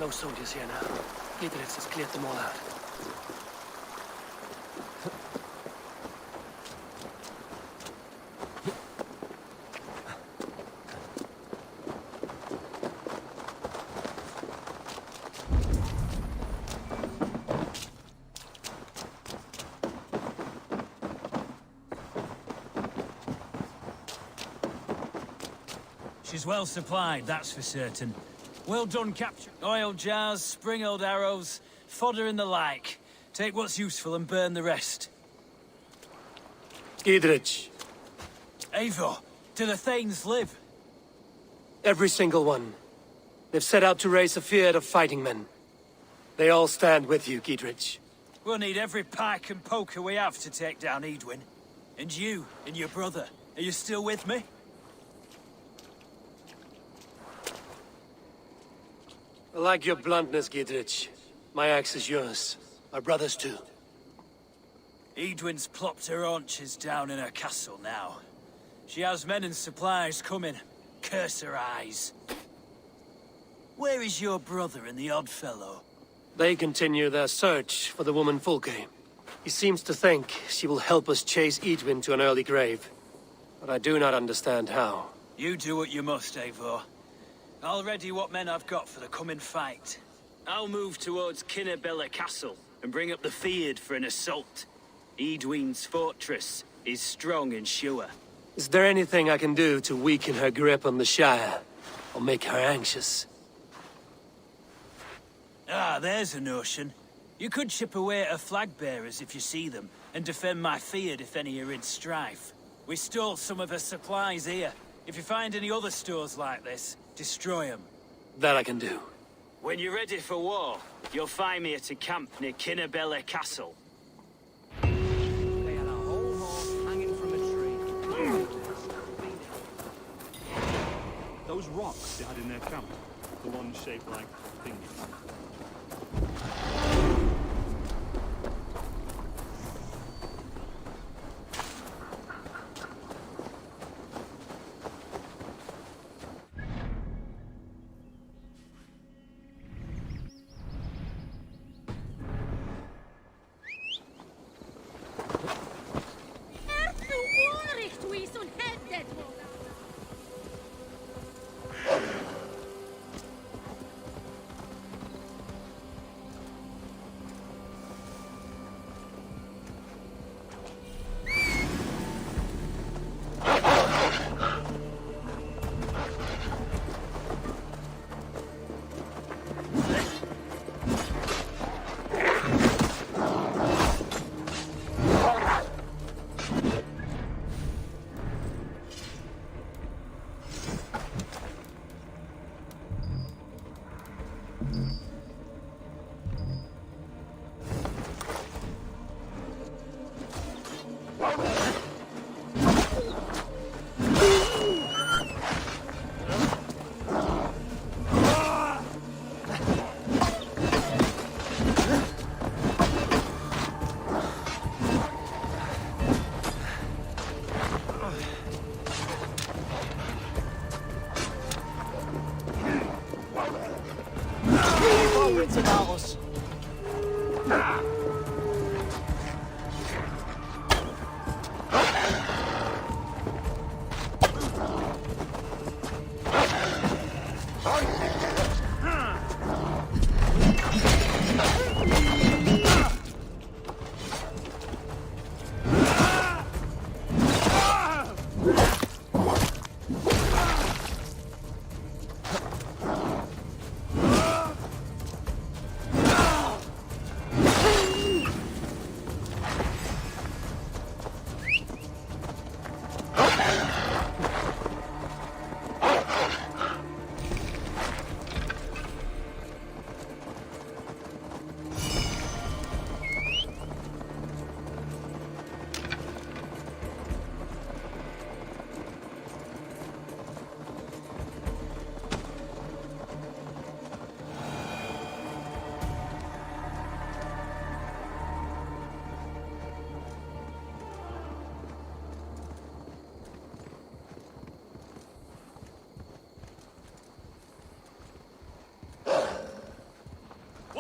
No soldiers here now. Idris has cleared them all out. She's well supplied, that's for certain. Well done capture. Oil jars, spring-oiled arrows, fodder and the like. Take what's useful and burn the rest. Idris. Eivor, do the Thanes live? Every single one. They've set out to raise a field of fighting men. They all stand with you, Giedrich. We'll need every pike and poker we have to take down Edwin. And you, and your brother, are you still with me? I like your bluntness, Giedrich. My axe is yours. My brother's too. Edwin's plopped her haunches down in her castle now. She has men and supplies coming. Curse her eyes. Where is your brother and the odd fellow? They continue their search for the woman Fulke. He seems to think she will help us chase Edwin to an early grave. But I do not understand how. You do what you must, Eivor. I'll ready what men I've got for the coming fight. I'll move towards Kinnabella Castle and bring up the Fyrd for an assault. Edwin's fortress is strong and sure. Is there anything I can do to weaken her grip on the Shire? Or make her anxious? Ah, there's a notion. You could chip away at her flag bearers if you see them, and defend my Fyrd if any are in strife. We stole some of her supplies here. If you find any other stores like this, destroy them. That I can do. When you're ready for war, you'll find me at a camp near Kinnabella Castle. They had a whole horse hanging from a tree. Those rocks they had in their camp, the ones shaped like fingers.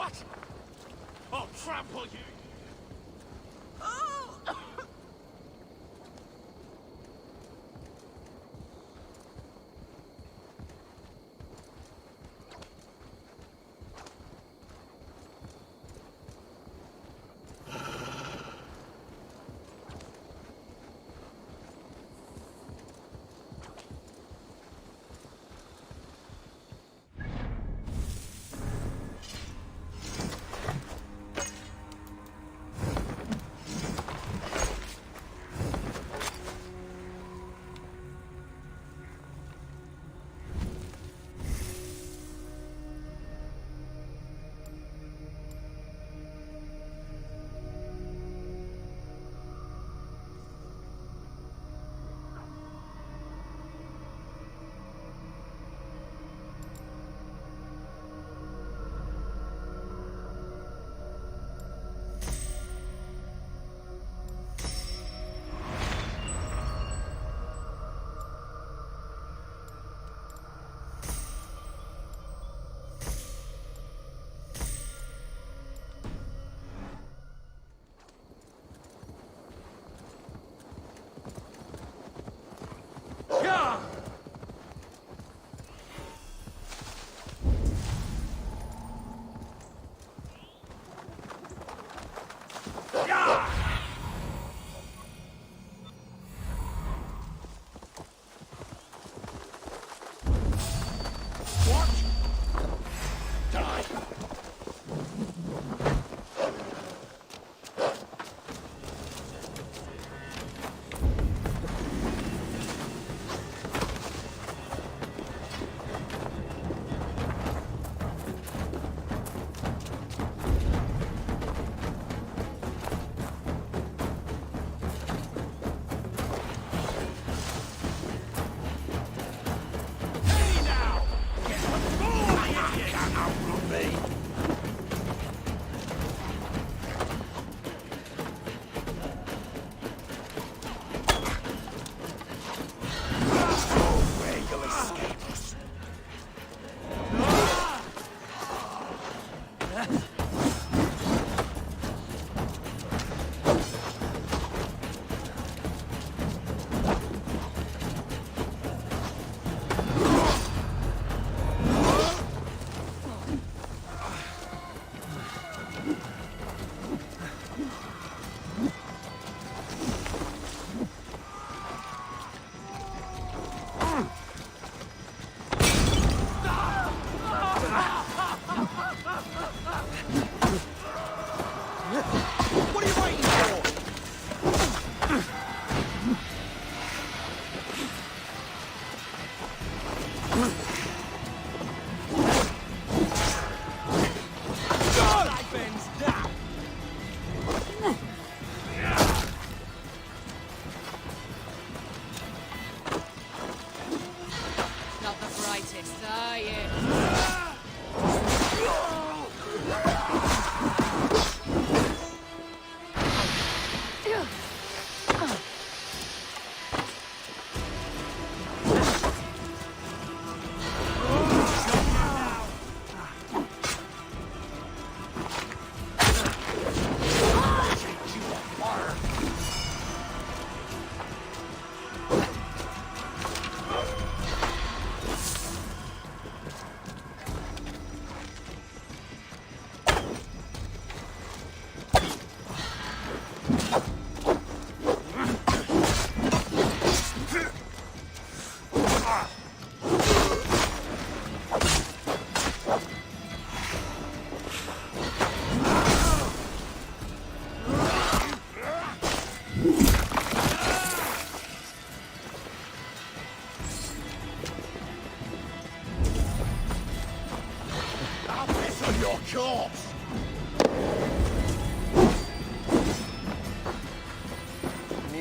What? I'll trample you!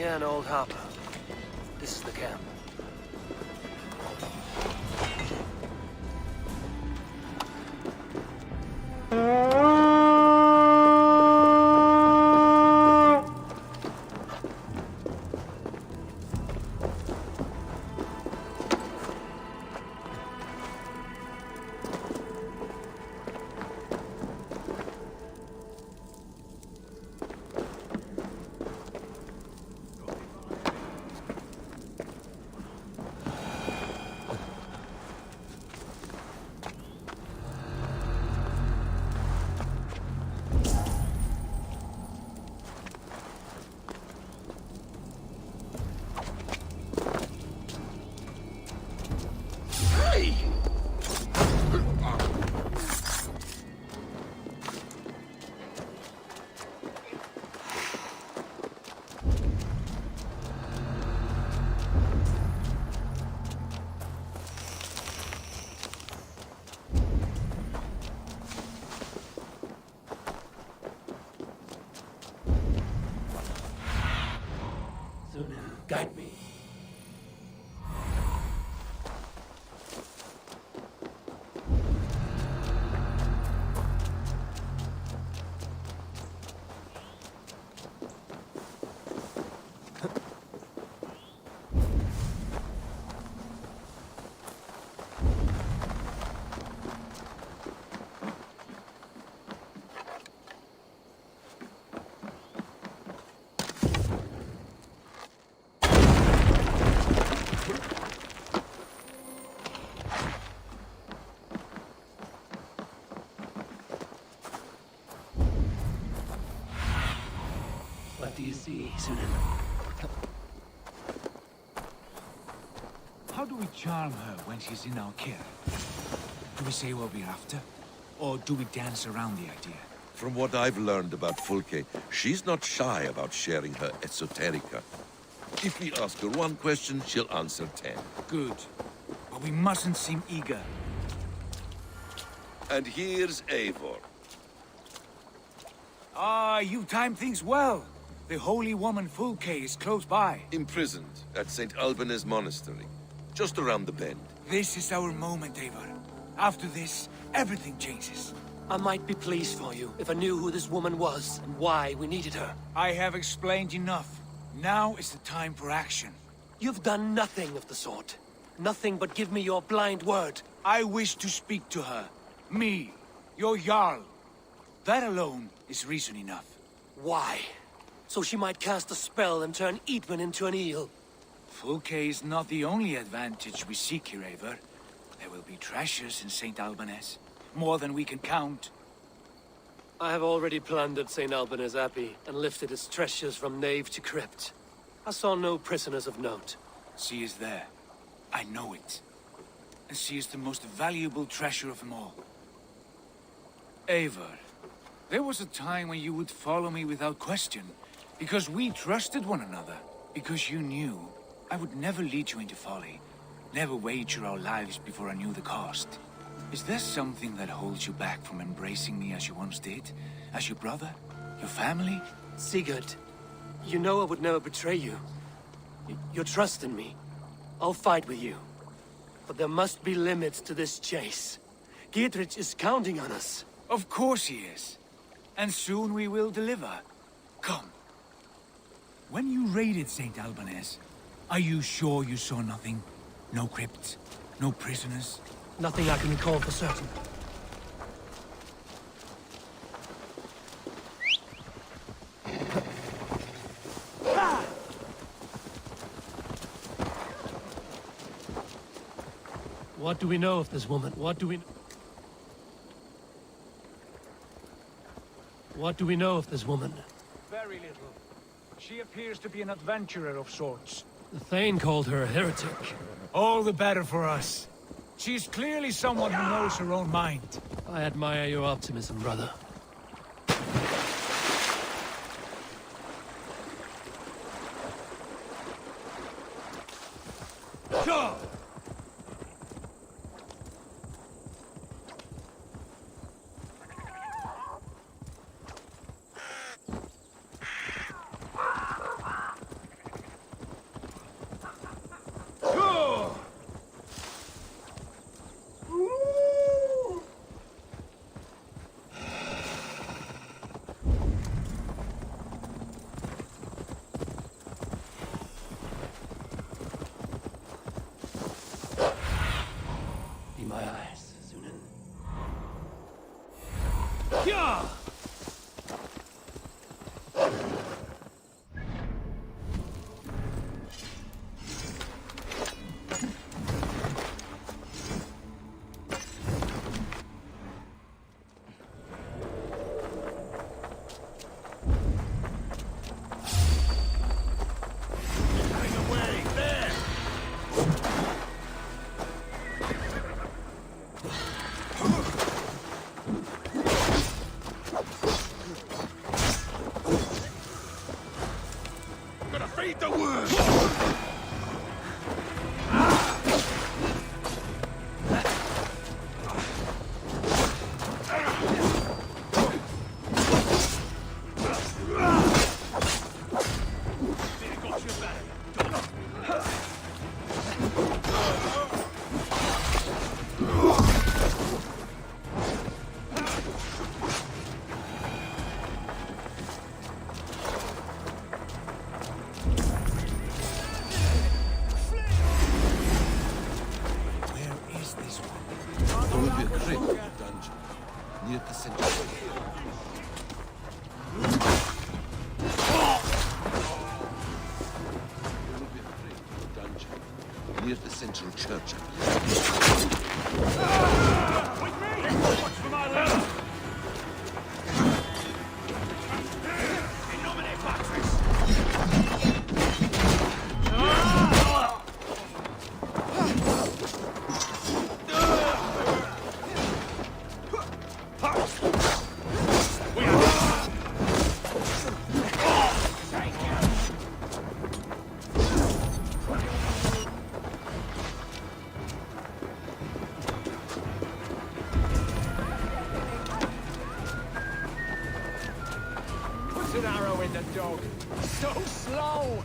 Yeah, an old hopper. This is the camp. What do you see, Sunan? How do we charm her when she's in our care? Do we say what we're after? Or do we dance around the idea? From what I've learned about Fulke, she's not shy about sharing her esoterica. If we ask her one question, she'll answer 10. Good. But we mustn't seem eager. And here's Eivor. Ah, you timed things well. The holy woman Fulke is close by. Imprisoned at St. Alban's Monastery, just around the bend. This is our moment, Eivor. After this, everything changes. I might be pleased for you if I knew who this woman was and why we needed her. I have explained enough. Now is the time for action. You've done nothing of the sort. Nothing but give me your blind word. I wish to speak to her. Me, your Jarl. That alone is reason enough. Why? So she might cast a spell and turn Eatman into an eel. Fulke is not the only advantage we seek here, Eivor. There will be treasures in St. Alban's. More than we can count. I have already plundered St. Alban's Abbey and lifted its treasures from nave to crypt. I saw no prisoners of note. She is there. I know it. And she is the most valuable treasure of them all. Eivor, there was a time when you would follow me without question. Because we trusted one another. Because you knew I would never lead you into folly. Never wager our lives before I knew the cost. Is there something that holds you back from embracing me as you once did? As your brother? Your family? Sigurd, you know I would never betray you. Your trust in me. I'll fight with you. But there must be limits to this chase. Dietrich is counting on us. Of course he is. And soon we will deliver. Come. When you raided St. Alban's, are you sure you saw nothing? No crypts? No prisoners? Nothing I can recall for certain. What do we know of this woman? What do we know of this woman? Very little. She appears to be an adventurer of sorts. The Thane called her a heretic. All the better for us. She's clearly someone who knows her own mind. I admire your optimism, brother. Go! Be my eyes, Sunan. Yeah! Feed the word! There will be a crypt in the dungeon, near the center. There will be a crypt in the dungeon, near the central church. With me! Watch for my left! In nomine Patris! with the dog. So slow!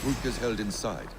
Fulk is held inside.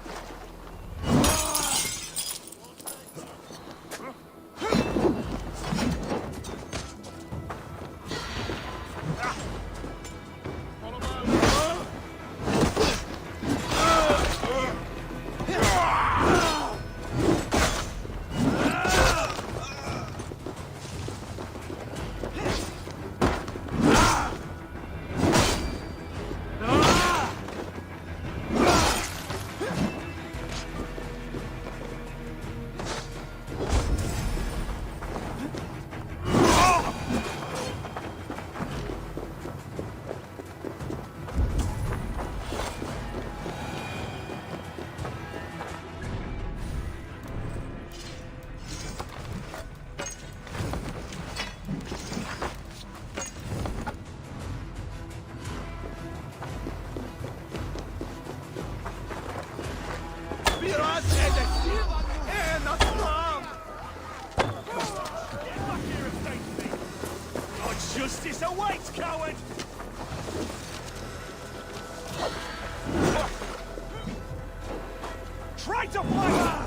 Justice awaits, coward! Traitor fire!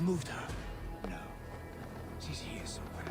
Moved her. No. She's here somewhere.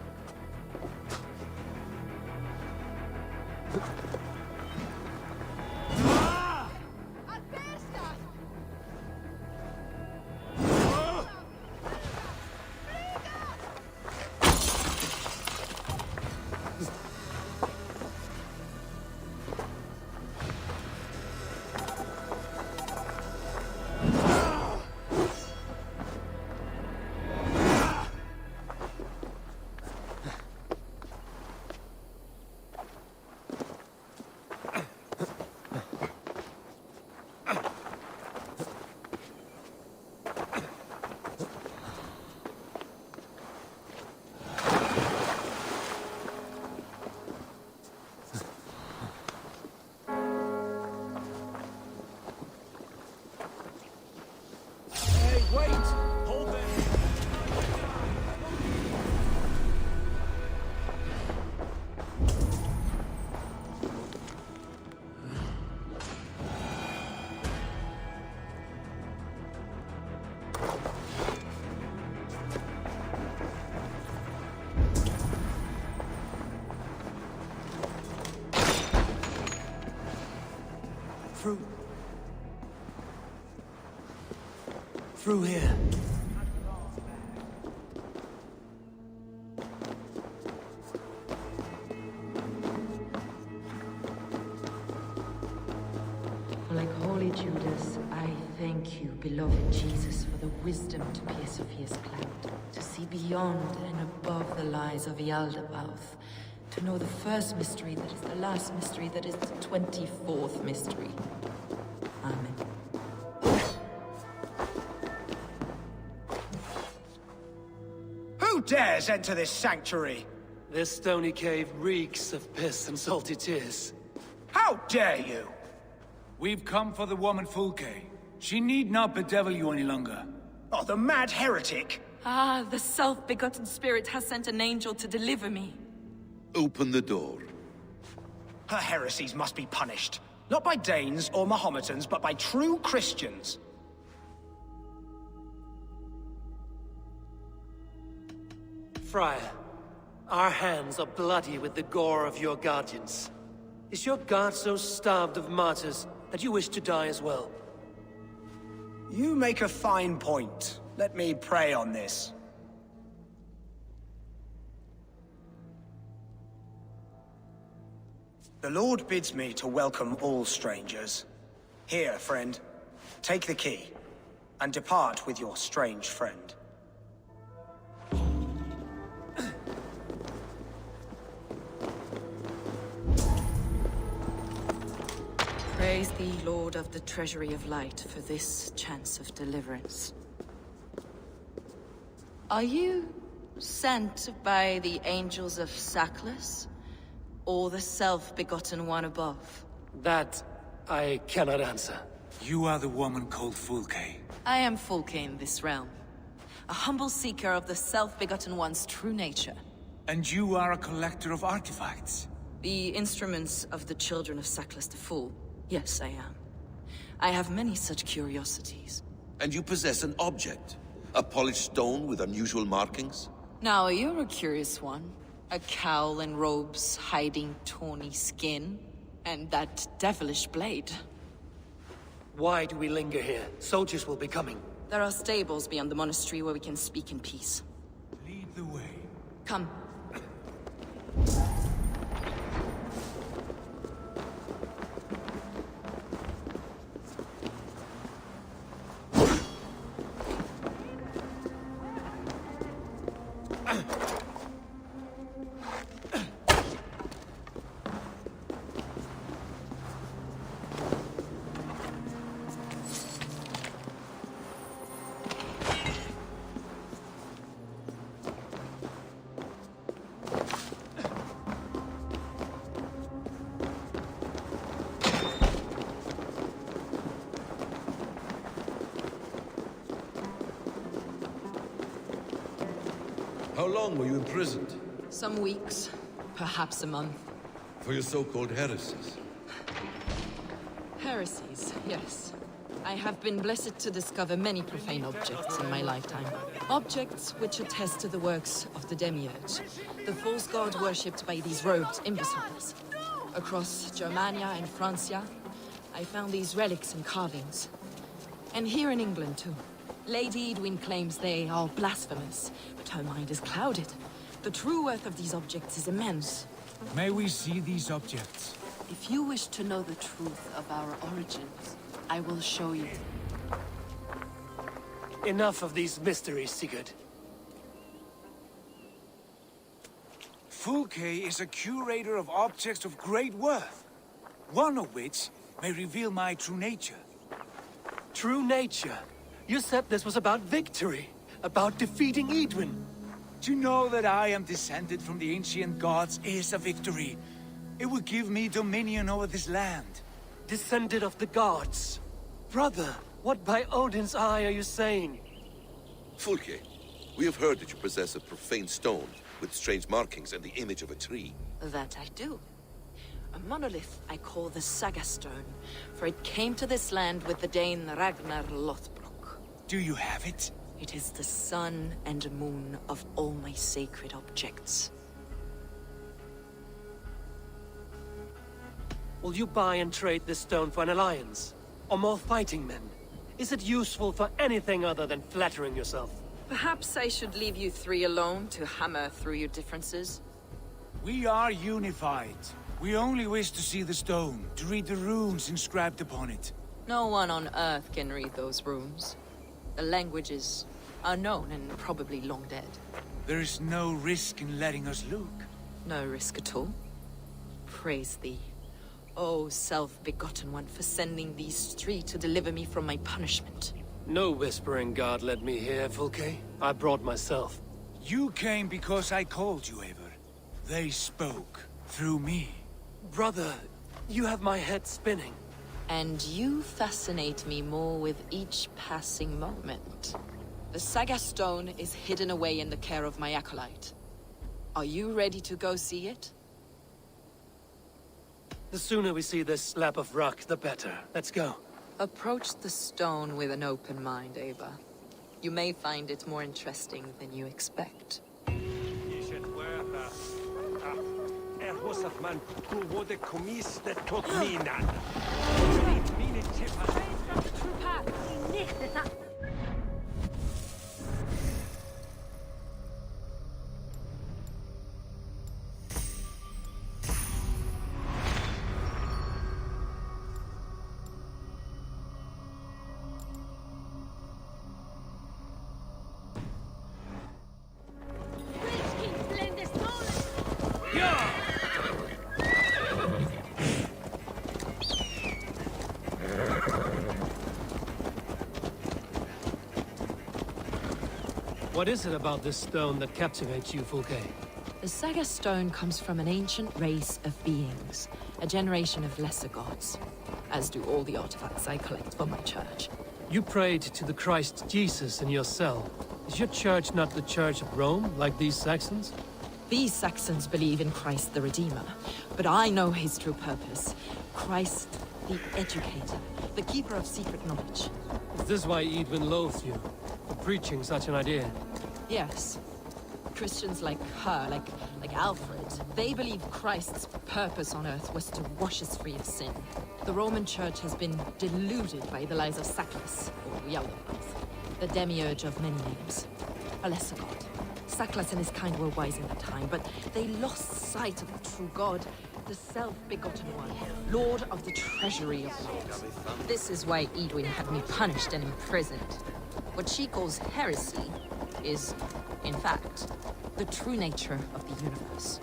Through here. Like holy Judas, I thank you, beloved Jesus, for the wisdom to pierce Sophia's cloud, to see beyond and above the lies of Yaldabaoth, to know the first mystery that is the last mystery that is the 24th mystery. Amen. Who dares enter this sanctuary? This stony cave reeks of piss and salty tears. How dare you? We've come for the woman Fulke. She need not bedevil you any longer. Oh, the mad heretic! Ah, the self-begotten spirit has sent an angel to deliver me. Open the door. Her heresies must be punished. Not by Danes or Mahometans, but by true Christians. Friar, our hands are bloody with the gore of your guardians. Is your God so starved of martyrs that you wish to die as well? You make a fine point. Let me pray on this. The Lord bids me to welcome all strangers. Here, friend, take the key, and depart with your strange friend. Praise thee, Lord of the Treasury of Light, for this chance of deliverance. Are you sent by the angels of Sackless, or the self-begotten one above? That I cannot answer. You are the woman called Fulke. I am Fulke in this realm, a humble seeker of the self-begotten one's true nature. And you are a collector of artifacts. The instruments of the children of Sackless the Fool. Yes, I am. I have many such curiosities. And you possess an object. A polished stone with unusual markings? Now, you're a curious one. A cowl and robes hiding tawny skin. And that devilish blade. Why do we linger here? Soldiers will be coming. There are stables beyond the monastery where we can speak in peace. Lead the way. Come. How long were you imprisoned? Some weeks, perhaps a month. For your so-called heresies? Heresies, yes. I have been blessed to discover many profane objects in my lifetime. Objects which attest to the works of the Demiurge, the false god worshipped by these robed imbeciles. Across Germania and Francia, I found these relics and carvings. And here in England, too. Lady Edwin claims they are blasphemous, but her mind is clouded. The true worth of these objects is immense. May we see these objects? If you wish to know the truth of our origins, I will show you. Enough of these mysteries, Sigurd. Fulke is a curator of objects of great worth, one of which may reveal my true nature. True nature? You said this was about victory, about defeating Edwin. To know that I am descended from the ancient gods is a victory. It will give me dominion over this land. Descended of the gods. Brother, what by Odin's eye are you saying? Fulke, we have heard that you possess a profane stone with strange markings and the image of a tree. That I do. A monolith I call the Saga Stone, for it came to this land with the Dane Ragnar Lothbrok. Do you have it? It is the sun and moon of all my sacred objects. Will you buy and trade this stone for an alliance? Or more fighting men? Is it useful for anything other than flattering yourself? Perhaps I should leave you three alone to hammer through your differences? We are unified. We only wish to see the stone, to read the runes inscribed upon it. No one on Earth can read those runes. The language is unknown and probably long dead. There is no risk in letting us look. No risk at all. Praise thee, O self-begotten one, for sending these three to deliver me from my punishment. No whispering God led me here, Fulke. I brought myself. You came because I called you, Eivor. They spoke through me. Brother, you have my head spinning. And you fascinate me more with each passing moment. The Saga Stone is hidden away in the care of my acolyte. Are you ready to go see it? The sooner we see this slab of rock, the better. Let's go. Approach the stone with an open mind, Eivor. You may find it more interesting than you expect. What is it about this stone that captivates you, Fulke? The Saga Stone comes from an ancient race of beings, a generation of lesser gods, as do all the artifacts I collect for my church. You prayed to the Christ Jesus in your cell. Is your church not the Church of Rome, like these Saxons? These Saxons believe in Christ the Redeemer, but I know his true purpose. Christ the Educator, the keeper of secret knowledge. Is this why Edwin loathes you, for preaching such an idea? Yes. Christians like her, like Alfred, they believe Christ's purpose on Earth was to wash us free of sin. The Roman Church has been deluded by the lies of Saclas, or Yaldabaoth, the demiurge of many names, a lesser god. Saclas and his kind were wise in their time, but they lost sight of the true God, the self-begotten one, Lord of the treasury of lords. This is why Edwin had me punished and imprisoned. What she calls heresy is, in fact, the true nature of the universe.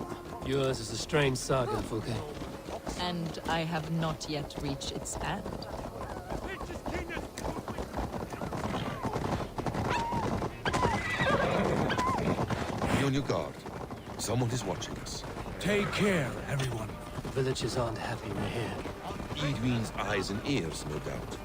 Yours is a strange saga, Fulke. And I have not yet reached its end. Be on your guard. Someone is watching us. Take care, everyone. The villagers aren't happy we're here. Edwin's eyes and ears, no doubt.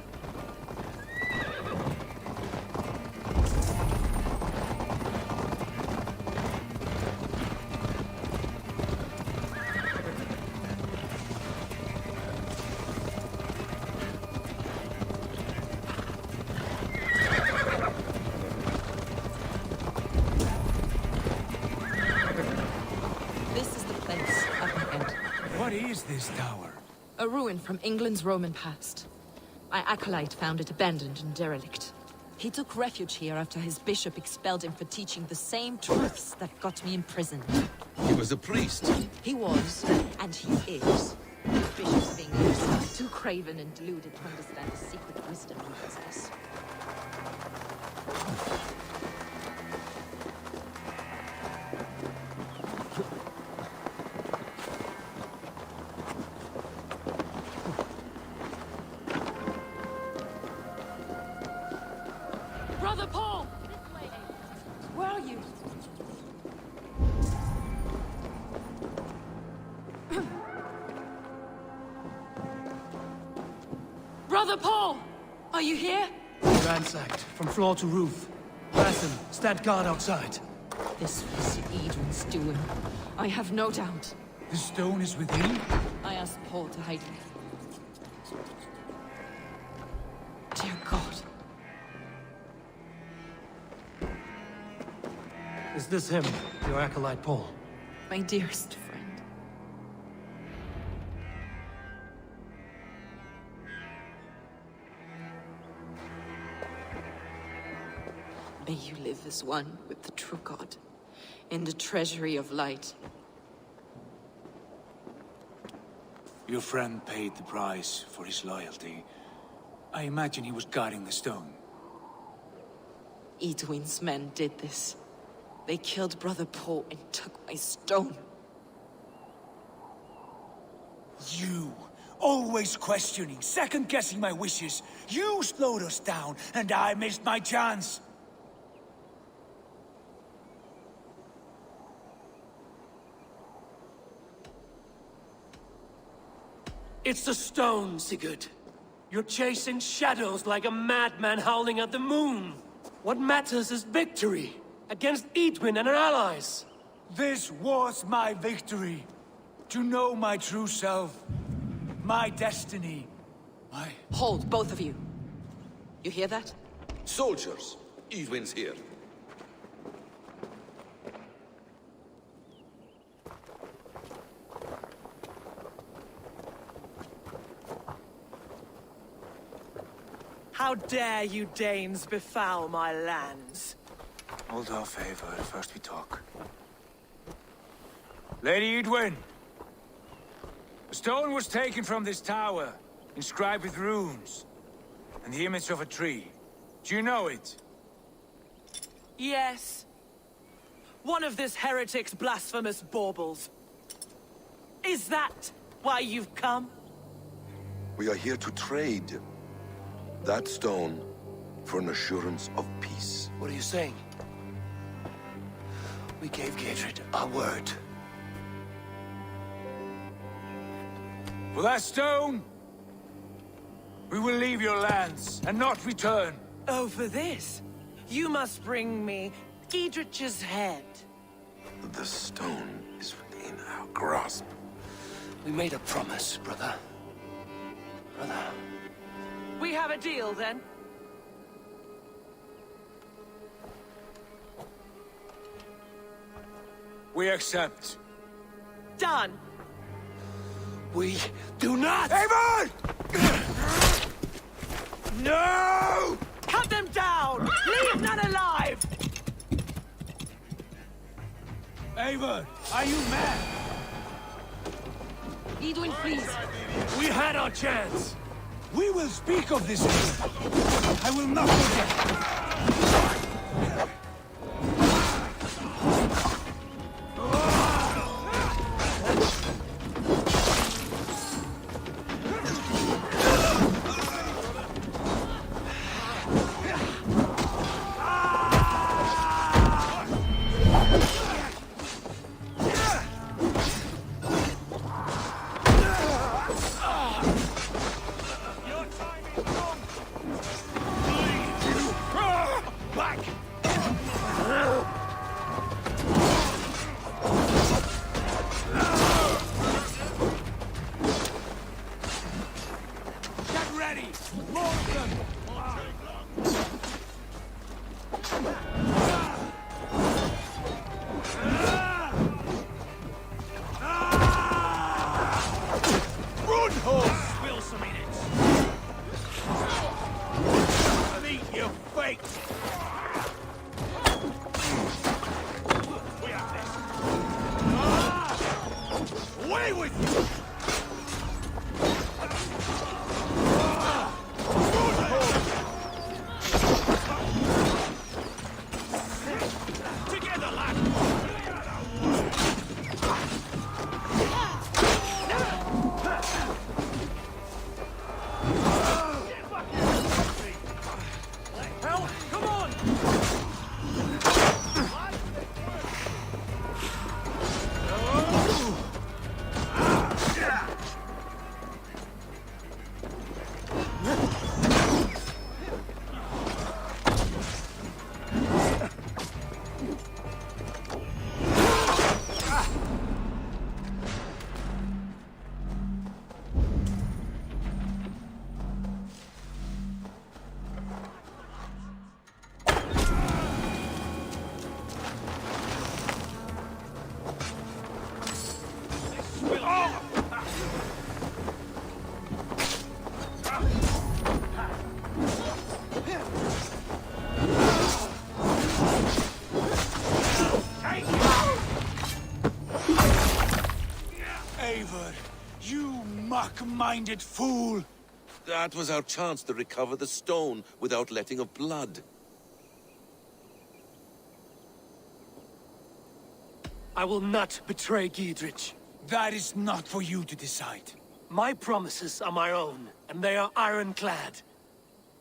What is this tower? A ruin from England's Roman past. My acolyte found it abandoned and derelict. He took refuge here after his bishop expelled him for teaching the same truths that got me imprisoned. He was a priest. He was, and he is. Bishops being himself too craven and deluded to understand the secret wisdom he possesses. Brother Paul! Where are you? Brother Paul! Are you here? Ransacked, from floor to roof. Fasten, stand guard outside. This was Edwin's doing. I have no doubt. The stone is within? I asked Paul to hide me. Dear God. Is this him, your acolyte Paul? My dearest friend. May you live as one with the true God, in the treasury of light. Your friend paid the price for his loyalty. I imagine he was guarding the stone. Edwin's men did this. They killed Brother Paul and took my stone. You, always questioning, second-guessing my wishes. You slowed us down, and I missed my chance. It's the stone, Sigurd. You're chasing shadows like a madman howling at the moon. What matters is victory against Edwin and her allies. This was my victory. To know my true self. My destiny. My... Hold, both of you. You hear that? Soldiers, Edwin's here. How dare you Danes befoul my lands? Hold off, Eivor. First we talk. Lady Edwin! The stone was taken from this tower, inscribed with runes, and the image of a tree. Do you know it? Yes. One of this heretic's blasphemous baubles. Is that why you've come? We are here to trade that stone for an assurance of peace. What are you saying? We gave Gatred our word. For that stone, we will leave your lands and not return. Oh, for this, you must bring me Giedrich's head. The stone is within our grasp. We made a promise, brother. Brother. We have a deal, then? We accept. Done! We do not! Eivor! No! Cut them down! Leave none alive! Eivor, are you mad? Edwin, please. We had our chance! We will speak of this later. I will not forget. Dark-minded fool! That was our chance to recover the stone without letting of blood. I will not betray Giedrich. That is not for you to decide. My promises are my own, and they are ironclad.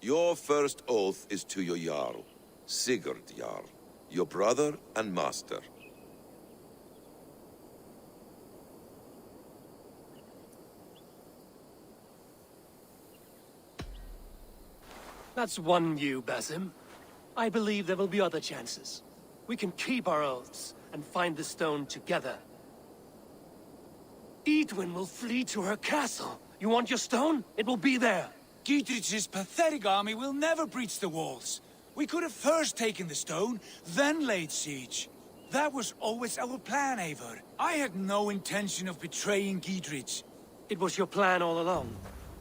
Your first oath is to your Jarl, Sigurd Jarl, your brother and master. That's one you, Basim. I believe there will be other chances. We can keep our oaths and find the stone together. Edwin will flee to her castle. You want your stone? It will be there. Giedrich's pathetic army will never breach the walls. We could have first taken the stone, then laid siege. That was always our plan, Eivor. I had no intention of betraying Giedrich. It was your plan all along.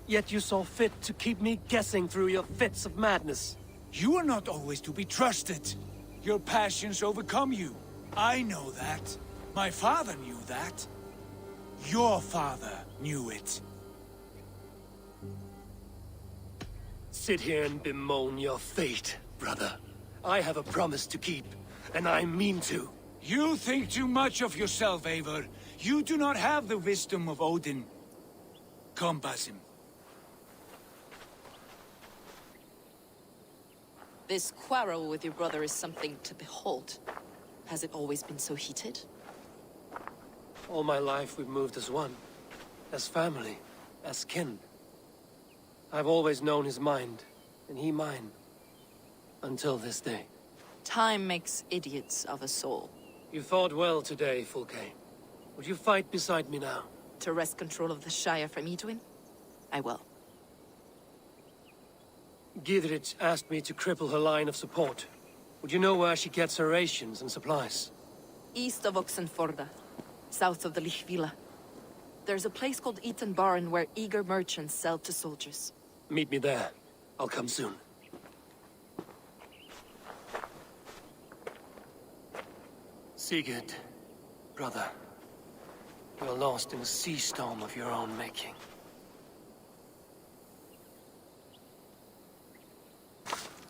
Yet you saw fit to keep me guessing through your fits of madness. You are not always to be trusted. Your passions overcome you. I know that. My father knew that. Your father knew it. Sit here and bemoan your fate, brother. I have a promise to keep, and I mean to. You think too much of yourself, Eivor. You do not have the wisdom of Odin. Come, Basim. This quarrel with your brother is something to behold. Has it always been so heated? All my life we've moved as one. As family. As kin. I've always known his mind, and he mine. Until this day. Time makes idiots of us all. You fought well today, Fulke. Would you fight beside me now? To wrest control of the Shire from Edwin? I will. Giedrich asked me to cripple her line of support. Would you know where she gets her rations and supplies? East of Oxenforda, south of the Lichvila. There's a place called Eaton Barn where eager merchants sell to soldiers. Meet me there. I'll come soon. Sigurd, brother. You're lost in a sea storm of your own making.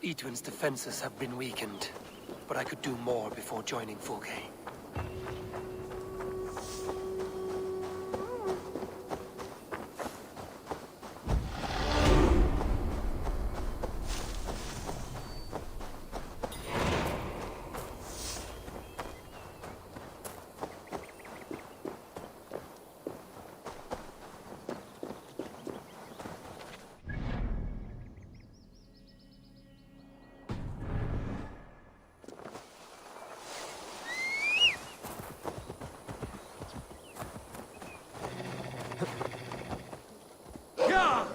Edwin's defenses have been weakened, but I could do more before joining Fulke. Yeah!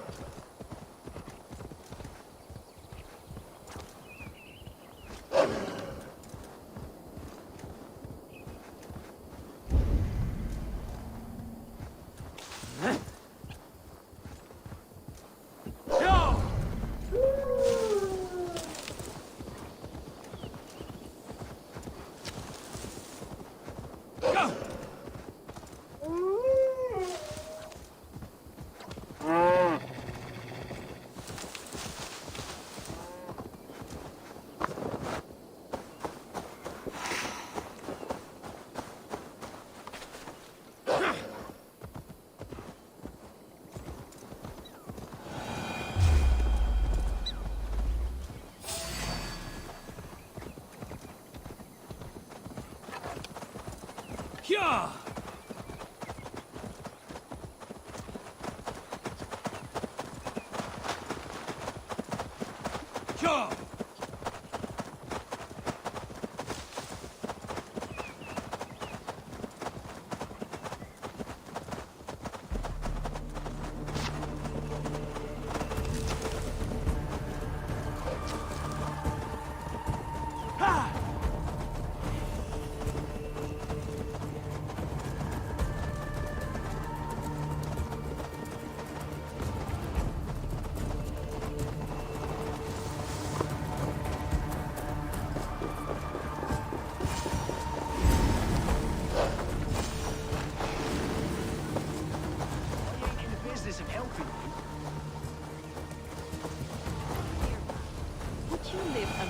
Yeah!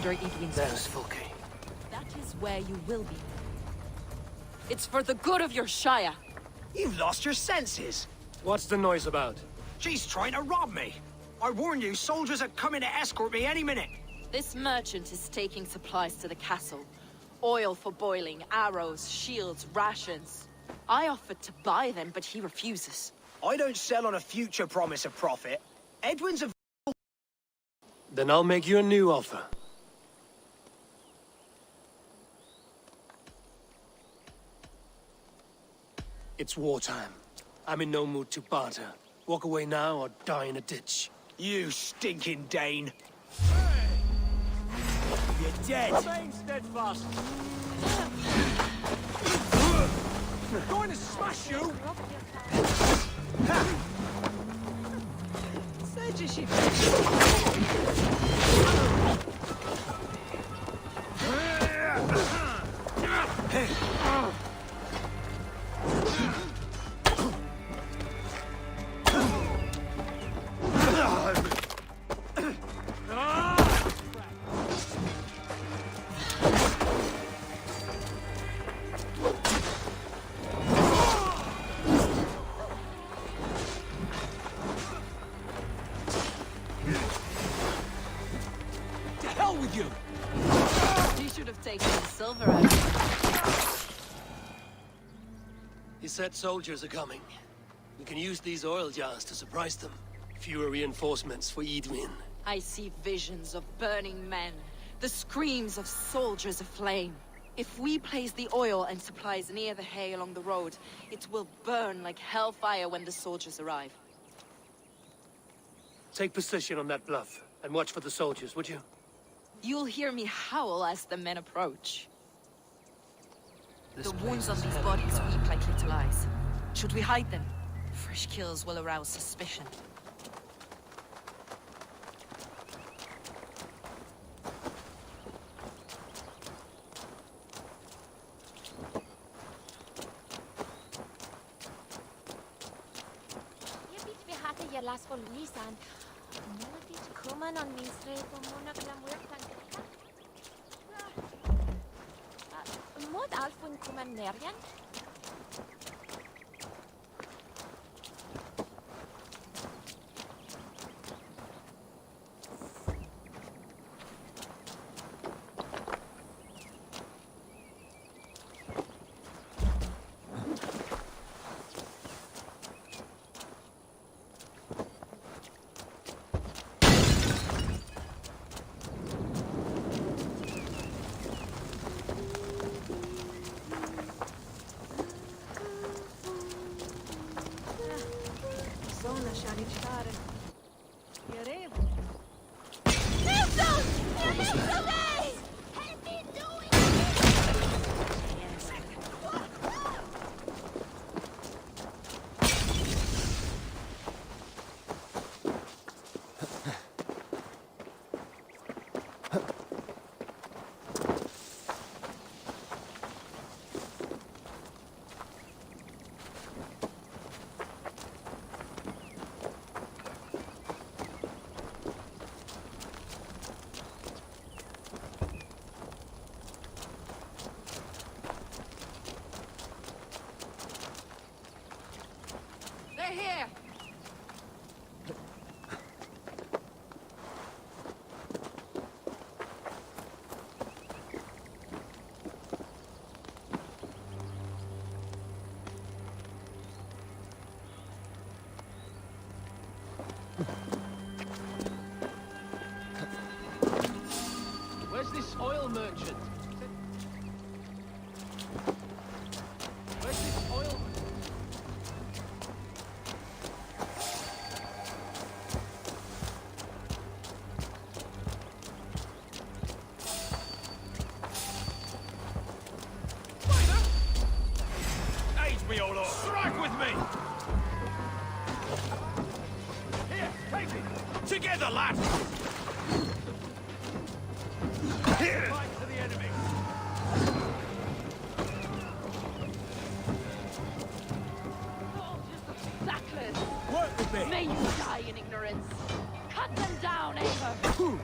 under Edwin's There's foot. Fulke. That is where you will be. It's for the good of your Shire. You've lost your senses. What's the noise about? She's trying to rob me. I warn you, soldiers are coming to escort me any minute. This merchant is taking supplies to the castle. Oil for boiling, arrows, shields, rations. I offered to buy them, but he refuses. I don't sell on a future promise of profit. Edwin's a... Then I'll make you a new offer. It's wartime. I'm in no mood to barter. Walk away now or die in a ditch. You stinking Dane. You're dead. Remain steadfast. Going to smash you. You should have taken the silver out. He said soldiers are coming. We can use these oil jars to surprise them. Fewer reinforcements for Edwin. I see visions of burning men, the screams of soldiers aflame. If we place the oil and supplies near the hay along the road, it will burn like hellfire when the soldiers arrive. Take position on that bluff, and watch for the soldiers, would you? You'll hear me howl as the men approach. This The place wounds on is these heavy. bodies weep like little eyes. Should we hide them? Fresh kills will arouse suspicion. las volvisan. Mulit kuman on misre pomona glamuertan. Mod alfun kuman nerian. Here! Where's this oil merchant? Where's this oil? Strike with me! Here, take it! Together, lad! Here! Fight to the enemy! Sacklers! Work with me! May you die in ignorance! Cut them down, Eivor!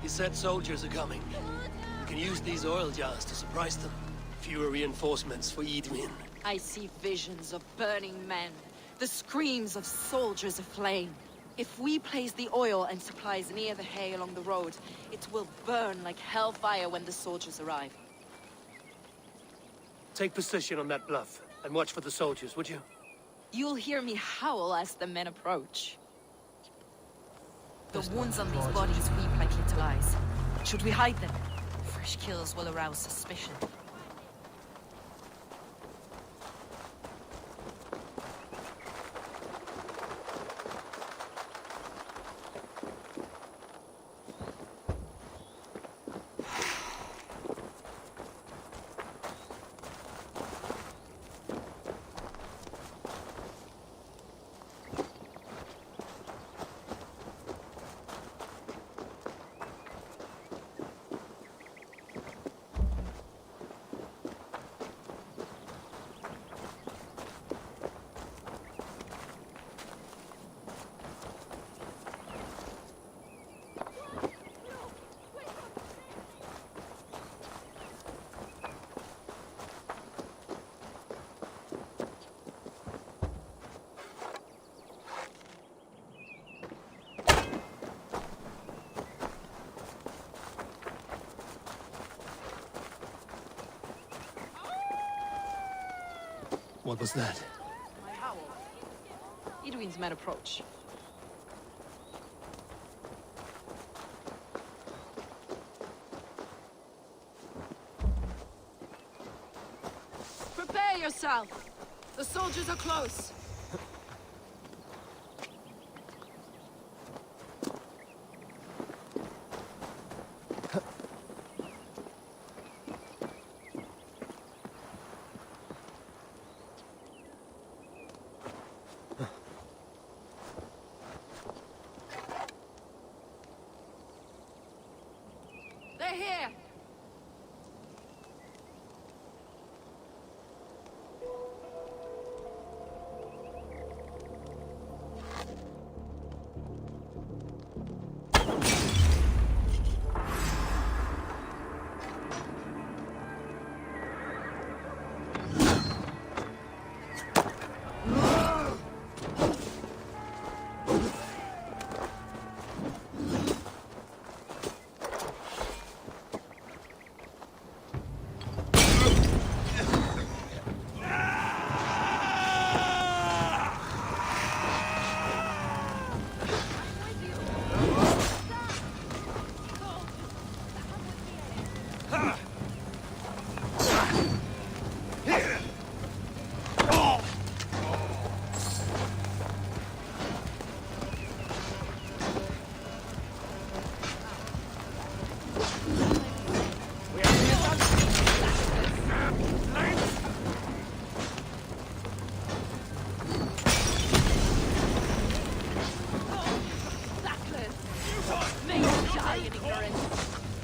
He said soldiers are coming. You can use these oil jars to surprise them. Fewer reinforcements for Edwin. I see visions of burning men, the screams of soldiers aflame. If we place the oil and supplies near the hay along the road, it will burn like hellfire when the soldiers arrive. Take position on that bluff, and watch for the soldiers, would you? You'll hear me howl as the men approach. The wounds on these bodies weep like little eyes. Should we hide them? Fresh kills will arouse suspicion. What was that? My howl. Edwin's men approach. Prepare yourself! The soldiers are close! They're here!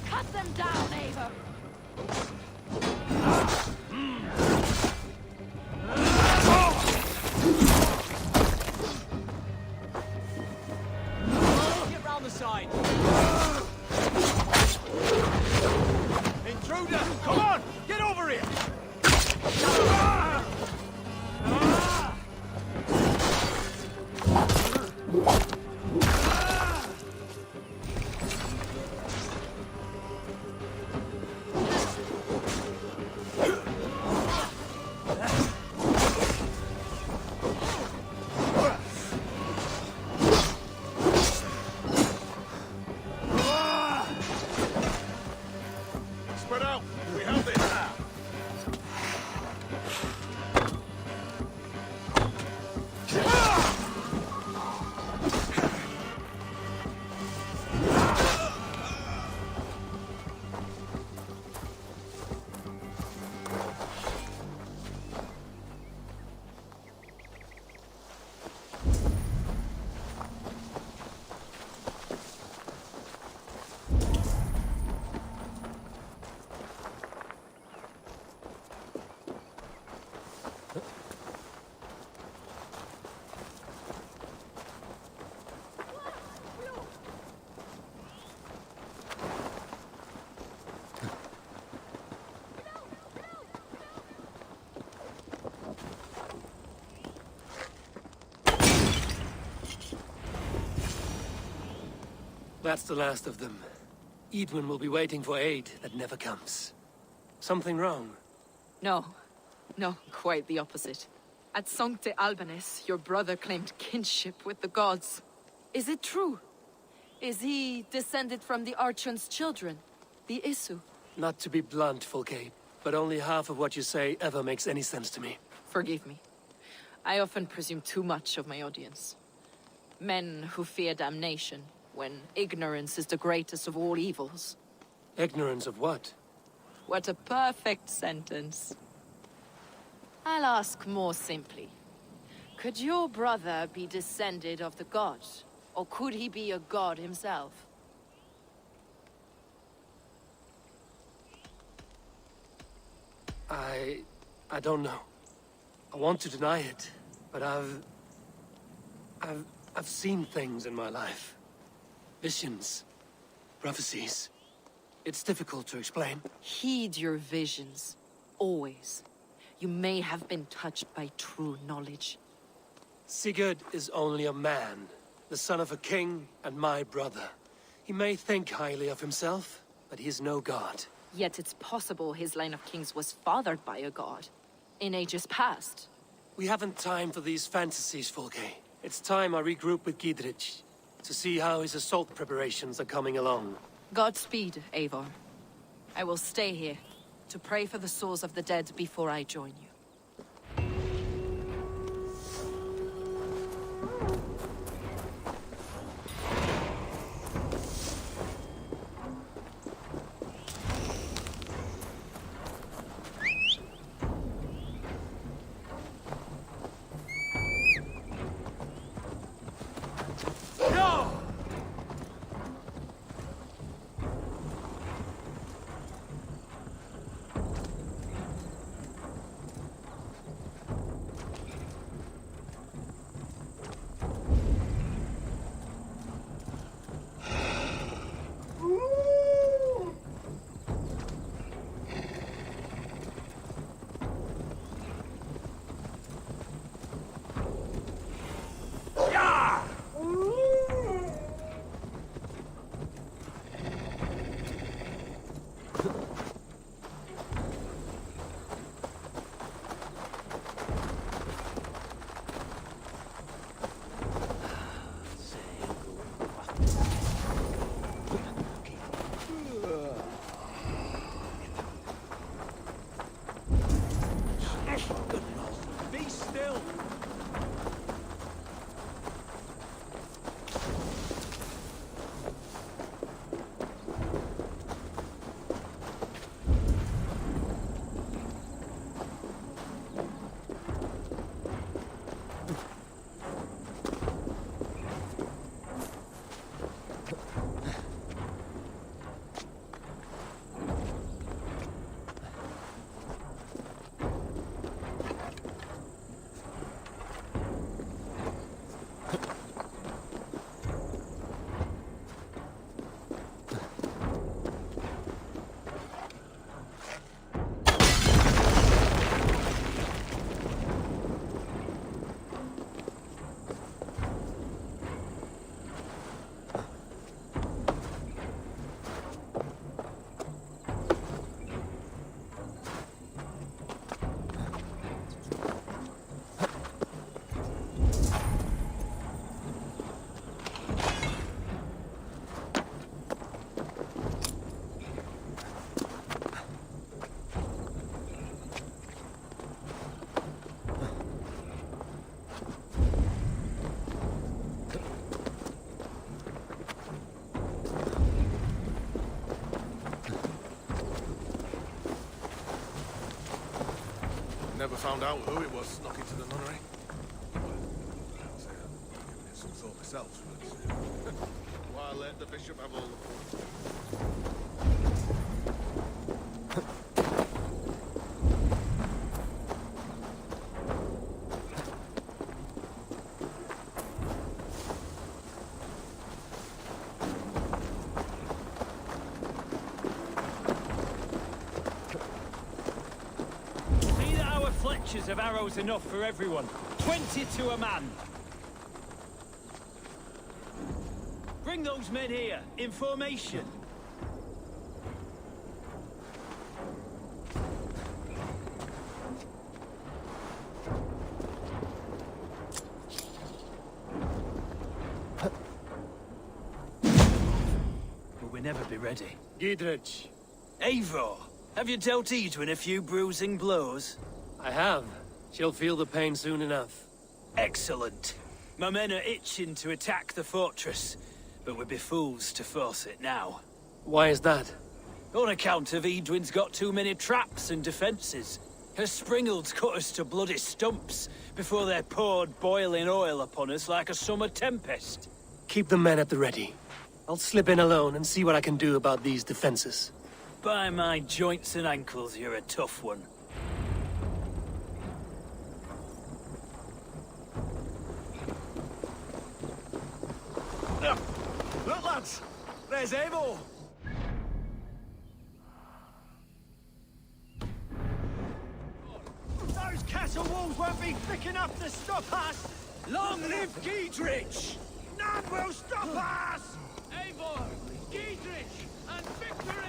Cut them down, Ava! Get round the side. Intruder! Come on! Get over here! That's the last of them. Edwin will be waiting for aid that never comes. Something wrong? No. No, quite the opposite. At Sancte Albanus, your brother claimed kinship with the gods. Is it true? Is he descended from the Archon's children, the Isu? Not to be blunt, Fulke, but only half of what you say ever makes any sense to me. Forgive me. I often presume too much of my audience. Men who fear damnation, when ignorance is the greatest of all evils. Ignorance of what? What a perfect sentence. I'll ask more simply. Could your brother be descended of the gods? Or could he be a god himself? I don't know. I want to deny it, but I've seen things in my life. Visions, prophecies. It's difficult to explain. Heed your visions. Always. You may have been touched by true knowledge. Sigurd is only a man, the son of a king and my brother. He may think highly of himself, but he is no god. Yet it's possible his line of kings was fathered by a god. In ages past. We haven't time for these fantasies, Fulke. It's time I regroup with Giedrich, to see how his assault preparations are coming along. Godspeed, Eivor. I will stay here, to pray for the souls of the dead before I join you. Be still! Never found out who it was snuck into the nunnery. I'll say I've given it some thought myself, but why let the bishop have all the Fletchers of arrows enough for everyone. 20 to a man. Bring those men here, in formation. Will we never be ready? Giedrich, Eivor, have you dealt Edwin a few bruising blows? I have. She'll feel the pain soon enough. Excellent. My men are itching to attack the fortress, but we'd be fools to force it now. Why is that? On account of Edwin's got too many traps and defenses. Her springalds cut us to bloody stumps before they poured boiling oil upon us like a summer tempest. Keep the men at the ready. I'll slip in alone and see what I can do about these defenses. By my joints and ankles, you're a tough one. Look, lads! There's Eivor! Those castle walls won't be thick enough to stop us! Long live Giedrich! None will stop us! Eivor, Giedrich, and victory!